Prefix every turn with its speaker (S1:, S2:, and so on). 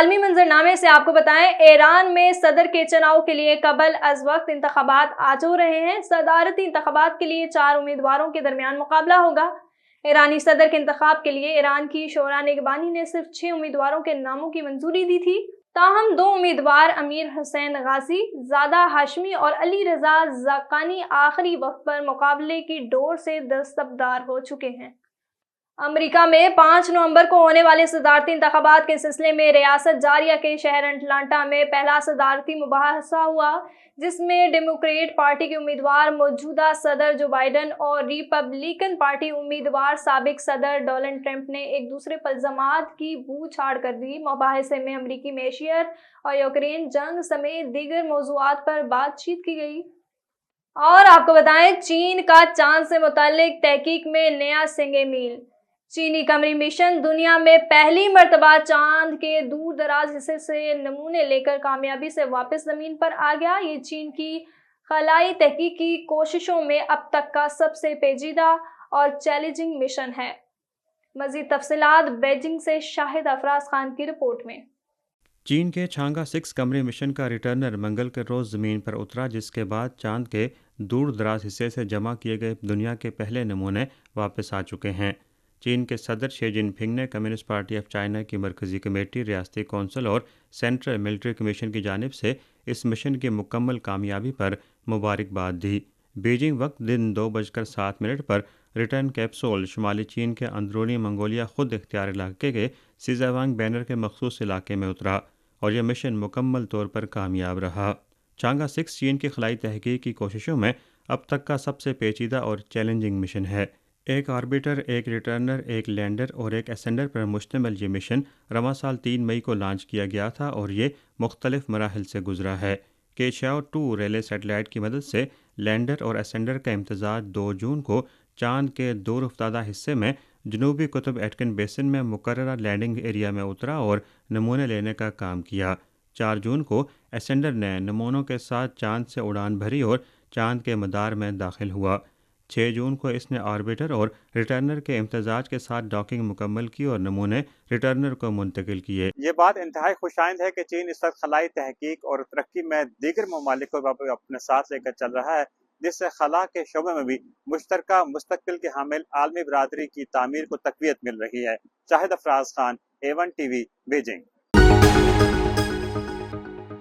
S1: عالمی منظرنامے سے آپ کو بتائیں، ایران میں صدر کے چناؤ کے لیے قبل از وقت انتخابات آج ہو رہے ہیں۔ صدارتی انتخابات کے لیے 4 امیدواروں کے درمیان مقابلہ ہوگا۔ ایرانی صدر کے انتخاب کے لیے ایران کی شورا نگبانی نے صرف 6 امیدواروں کے ناموں کی منظوری دی تھی، تاہم 2 امیدوار امیر حسین غازی، زادہ ہاشمی اور علی رضا زاقانی آخری وقت پر مقابلے کی ڈور سے دستبردار ہو چکے ہیں۔ امریکہ میں 5 نومبر کو ہونے والے صدارتی انتخابات کے سلسلے میں ریاست جارجیا کے شہر اٹلانٹا میں پہلا صدارتی مباحثہ ہوا، جس میں ڈیموکریٹ پارٹی کے امیدوار موجودہ صدر جو بائیڈن اور ریپبلکن پارٹی امیدوار سابق صدر ڈونلڈ ٹرمپ نے ایک دوسرے پر الزامات کی بو چھاڑ کر دی۔ مباحثے میں امریکی معیشت اور یوکرین جنگ سمیت دیگر موضوعات پر بات چیت کی گئی۔ اور آپ کو بتائیں، چین کا چاند سے متعلق تحقیق میں نیا سنگ میل۔ چینی قمری مشن دنیا میں پہلی مرتبہ چاند کے دور دراز حصے سے نمونے لے کر کامیابی سے واپس زمین پر آ گیا۔ یہ چین کی خلائی تحقیقی کوششوں میں اب تک کا سب سے پیچیدہ اور چیلنجنگ مشن ہے۔ مزید تفصیلات بیجنگ سے شاہد افراز خان کی رپورٹ میں۔
S2: چین کے چانگا 6 قمری مشن کا ریٹرنر منگل کے روز زمین پر اترا، جس کے بعد چاند کے دور دراز حصے سے جمع کیے گئے دنیا کے پہلے نمونے واپس آ چکے ہیں۔ چین کے صدر شی جن پنگ نے کمیونسٹ پارٹی آف چائنا کی مرکزی کمیٹی، ریاستی کونسل اور سینٹرل ملٹری کمیشن کی جانب سے اس مشن کی مکمل کامیابی پر مبارکباد دی۔ بیجنگ وقت دن 2:07 پر ریٹرن کیپسول شمالی چین کے اندرونی منگولیا خود اختیار علاقے کے سیزاوانگ بینر کے مخصوص علاقے میں اترا اور یہ مشن مکمل طور پر کامیاب رہا۔ چانگا 6 چین کی خلائی تحقیق کی کوششوں میں اب تک کا سب سے پیچیدہ اور چیلنجنگ مشن ہے۔ ایک آربیٹر، ایک ریٹرنر، ایک لینڈر اور ایک اسینڈر پر مشتمل یہ مشن رواں سال 3 مئی کو لانچ کیا گیا تھا اور یہ مختلف مراحل سے گزرا ہے۔ کیشیاؤ 2 ریلے سیٹلائٹ کی مدد سے لینڈر اور اسینڈر کا امتزاج 2 جون کو چاند کے دور افتادہ حصے میں جنوبی قطب ایٹکن بیسن میں مقررہ لینڈنگ ایریا میں اترا اور نمونے لینے کا کام کیا۔ 4 جون کو اسینڈر نے نمونوں کے ساتھ چاند سے اڑان بھری اور چاند کے مدار میں داخل ہوا۔ 6 جون کو اس نے آربیٹر اور ریٹرنر کے امتزاج کے ساتھ ڈاکنگ مکمل کی اور نمونے ریٹرنر کو منتقل کیے۔
S3: یہ بات انتہائی خوش آئند ہے کہ چین اس وقت خلائی تحقیق اور ترقی میں دیگر ممالک کو اپنے ساتھ لے کر چل رہا ہے، جس سے خلا کے شعبے میں بھی مشترکہ مستقبل کے حامل عالمی برادری کی تعمیر کو تقویت مل رہی ہے۔ Shahid Afraz Khan, A1 TV، Beijing.